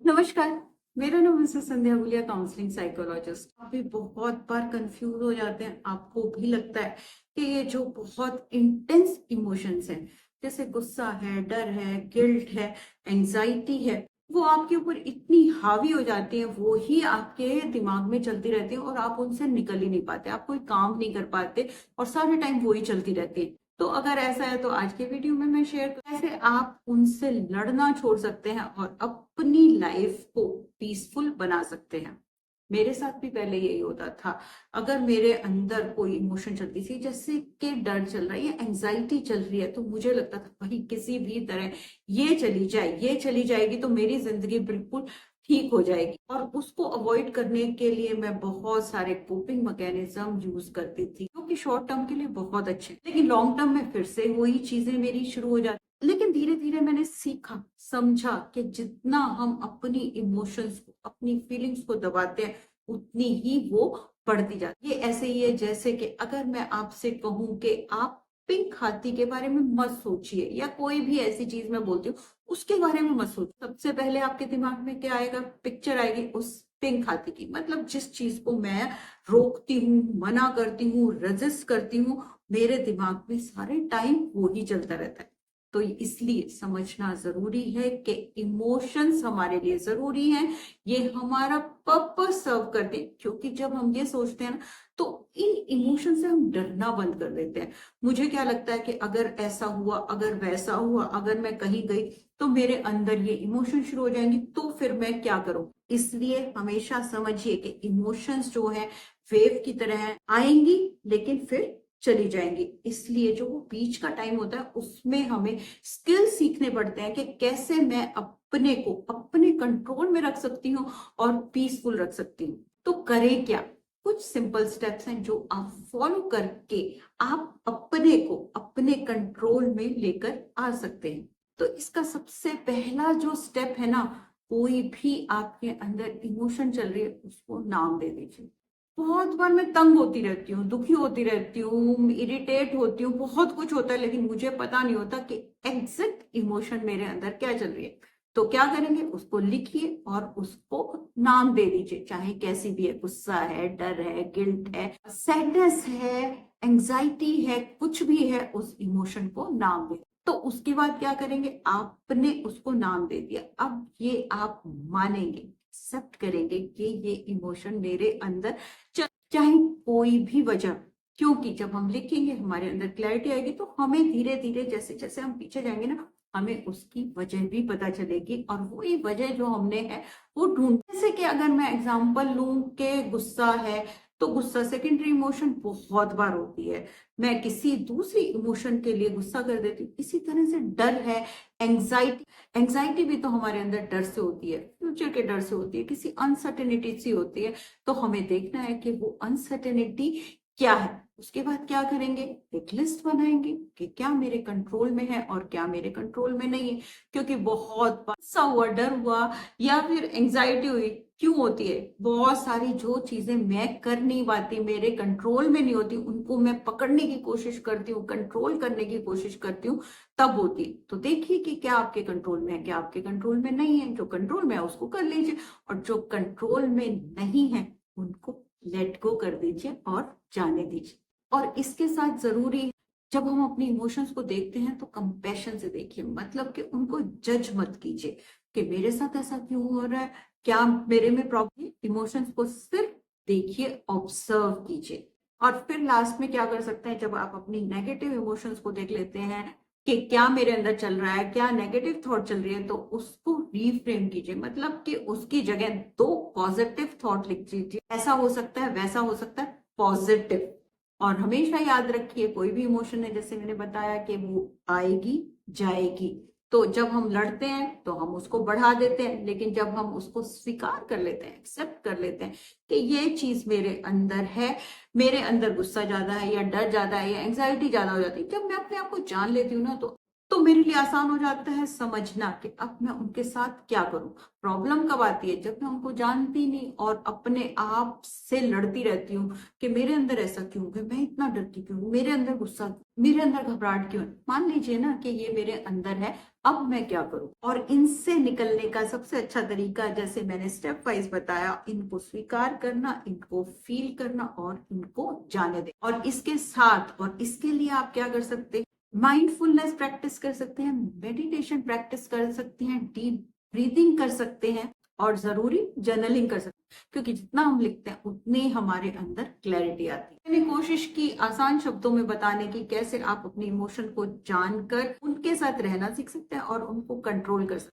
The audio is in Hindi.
नमस्कार। मेरा नाम मिसेस संध्या गुलिया, काउंसलिंग साइकोलॉजिस्ट। आप भी बहुत बार कंफ्यूज हो जाते हैं। आपको भी लगता है कि ये जो बहुत इंटेंस इमोशंस हैं, जैसे गुस्सा है, डर है, गिल्ट है, एंजाइटी है, वो आपके ऊपर इतनी हावी हो जाती है, वो ही आपके दिमाग में चलती रहती है और आप उनसे निकल ही नहीं पाते, आप कोई काम नहीं कर पाते और सारे टाइम वो ही चलती रहती है। तो अगर ऐसा है तो आज के वीडियो में मैं शेयर कैसे आप उनसे लड़ना छोड़ सकते हैं और अपनी लाइफ को पीसफुल बना सकते हैं। मेरे साथ भी पहले यही होता था। अगर मेरे अंदर कोई इमोशन चलती थी, जैसे कि डर चल रहा है या एंजाइटी चल रही है, तो मुझे लगता था भाई किसी भी तरह ये चली जाए, ये चली जाएगी तो मेरी जिंदगी बिल्कुल ठीक हो जाएगी। और उसको अवॉइड करने के लिए मैं बहुत सारे कोपिंग मैकेनिज्म यूज करती थी, जो कि शॉर्ट टर्म के लिए बहुत अच्छे, लेकिन लॉन्ग टर्म में फिर से वही चीजें मेरी शुरू हो जाती। लेकिन धीरे धीरे मैंने सीखा, समझा कि जितना हम अपनी इमोशंस को, अपनी फीलिंग्स को दबाते हैं, उतनी ही वो बढ़ती जाती है। ये ऐसे ही है जैसे कि अगर मैं आपसे कहूं कि आप पिंक हाथी के बारे में मत सोचिए, या कोई भी ऐसी चीज मैं बोलती हूँ उसके बारे में मत सोचिए, सबसे पहले आपके दिमाग में क्या आएगा? पिक्चर आएगी उस पिंक हाथी की। मतलब जिस चीज को मैं रोकती हूँ, मना करती हूँ, रेजिस्ट करती हूँ, मेरे दिमाग में सारे टाइम वो ही चलता रहता है। तो इसलिए समझना जरूरी है कि इमोशंस हमारे लिए जरूरी हैं। ये हमारा पर्पस सर्व करते हैं, क्योंकि जब हम ये सोचते हैं ना, तो इन इमोशन से हम डरना बंद कर देते हैं। मुझे क्या लगता है कि अगर ऐसा हुआ, अगर वैसा हुआ, अगर मैं कहीं गई तो मेरे अंदर ये इमोशन शुरू हो जाएंगे, तो फिर मैं क्या करूं? इसलिए हमेशा समझिए कि इमोशंस जो है वेव की तरह है, आएंगी लेकिन फिर चली जाएंगी। इसलिए जो वो बीच का टाइम होता है उसमें हमें स्किल सीखने पड़ते हैं कि कैसे मैं अपने को अपने कंट्रोल में रख सकती हूँ और पीसफुल रख सकती हूँ। तो करें क्या? कुछ सिंपल स्टेप्स हैं जो आप फॉलो करके आप अपने को अपने कंट्रोल में लेकर आ सकते हैं। तो इसका सबसे पहला जो स्टेप है ना, कोई भी आपके अंदर इमोशन चल रही है उसको नाम दे दीजिए। बहुत बार मैं तंग होती रहती हूँ, दुखी होती रहती हूँ, इरिटेट होती हूँ, बहुत कुछ होता है, लेकिन मुझे पता नहीं होता कि एग्जैक्ट इमोशन मेरे अंदर क्या चल रही है। तो क्या करेंगे? उसको लिखिए और उसको नाम दे दीजिए, चाहे कैसी भी है, गुस्सा है, डर है, गिल्ट है, सैडनेस है, एंजाइटी है, कुछ भी है, उस इमोशन को नाम दे। तो उसके बाद क्या करेंगे? आपने उसको नाम दे दिया, अब ये आप मानेंगे, एक्सेप्ट करेंगे कि ये इमोशन मेरे अंदर चाहे कोई भी वजह। क्योंकि जब हम लिखेंगे हमारे अंदर क्लैरिटी आएगी, तो हमें धीरे धीरे जैसे जैसे हम पीछे जाएंगे ना, हमें उसकी वजह भी पता चलेगी और वही वजह जो हमने है वो ढूंढ। जैसे कि अगर मैं एग्जांपल लूं कि गुस्सा है, तो गुस्सा सेकेंडरी इमोशन बहुत बार होती है, मैं किसी दूसरी इमोशन के लिए गुस्सा कर देती हूँ। इसी तरह से डर है, एंजाइटी, एंजाइटी भी तो हमारे अंदर डर से होती है, फ्यूचर के डर से होती है, किसी अनसर्टेनिटी से होती है। तो हमें देखना है कि वो अनसर्टेनिटी क्या है। उसके बाद क्या करेंगे? एक लिस्ट बनाएंगे कि क्या मेरे कंट्रोल में है और क्या मेरे कंट्रोल में नहीं है। क्योंकि बहुत बार गुस्सा हुआ, डर हुआ या फिर एंजाइटी हुई, क्यों होती है? बहुत सारी जो चीजें मैं कर नहीं पाती, मेरे कंट्रोल में नहीं होती, उनको मैं पकड़ने की कोशिश करती हूँ, कंट्रोल करने की कोशिश करती हूँ, तब होती। तो देखिए कि क्या आपके कंट्रोल में है, क्या आपके कंट्रोल में नहीं है। जो कंट्रोल में है उसको कर लीजिए, और जो कंट्रोल में नहीं है उनको लेट गो कर दीजिए और जाने दीजिए। और इसके साथ जरूरी है, जब हम अपनी इमोशंस को देखते हैं तो कंपैशन से देखिए, मतलब कि उनको जज मत कीजिए कि मेरे साथ ऐसा क्यों हो रहा है, क्या मेरे में प्रॉब्लम। इमोशंस को सिर्फ देखिए, ऑब्जर्व कीजिए। और फिर लास्ट में क्या कर सकते हैं, जब आप अपनी नेगेटिव इमोशंस को देख लेते हैं कि क्या मेरे अंदर चल रहा है, क्या नेगेटिव थॉट चल रही है, तो उसको रीफ्रेम कीजिए। मतलब कि उसकी जगह दो पॉजिटिव थॉट लिख दीजिए, ऐसा हो सकता है, वैसा हो सकता है, पॉजिटिव। और हमेशा याद रखिए, कोई भी इमोशन है, जैसे मैंने बताया कि वो आएगी जाएगी। तो जब हम लड़ते हैं तो हम उसको बढ़ा देते हैं, लेकिन जब हम उसको स्वीकार कर लेते हैं, एक्सेप्ट कर लेते हैं कि ये चीज मेरे अंदर है, मेरे अंदर गुस्सा ज्यादा है या डर ज्यादा है या एंजाइटी ज्यादा हो जाती है, जब मैं अपने आप को जान लेती हूँ ना, तो मेरे लिए आसान हो जाता है समझना कि अब मैं उनके साथ क्या करूं। प्रॉब्लम कब आती है? जब मैं उनको जानती नहीं और अपने आप से लड़ती रहती हूँ कि मेरे अंदर ऐसा क्यों है, मैं इतना डरती क्यों हूँ, मेरे अंदर गुस्सा, मेरे अंदर घबराहट क्यों है। मान लीजिए ना कि ये मेरे अंदर है, अब मैं क्या करूं। और इनसे निकलने का सबसे अच्छा तरीका, जैसे मैंने स्टेप वाइज बताया, इनको स्वीकार करना, इनको फील करना और इनको जाने दें। और इसके साथ, और इसके लिए आप क्या कर सकते हैं, माइंडफुलनेस प्रैक्टिस कर सकते हैं, मेडिटेशन प्रैक्टिस कर सकते हैं, डीप ब्रीदिंग कर सकते हैं, और जरूरी जर्नलिंग कर सकते हैं, क्योंकि जितना हम लिखते हैं उतनी हमारे अंदर क्लैरिटी आती है। मैंने कोशिश की आसान शब्दों में बताने की, कैसे आप अपने इमोशन को जानकर उनके साथ रहना सीख सकते हैं और उनको कंट्रोल कर सकते हैं।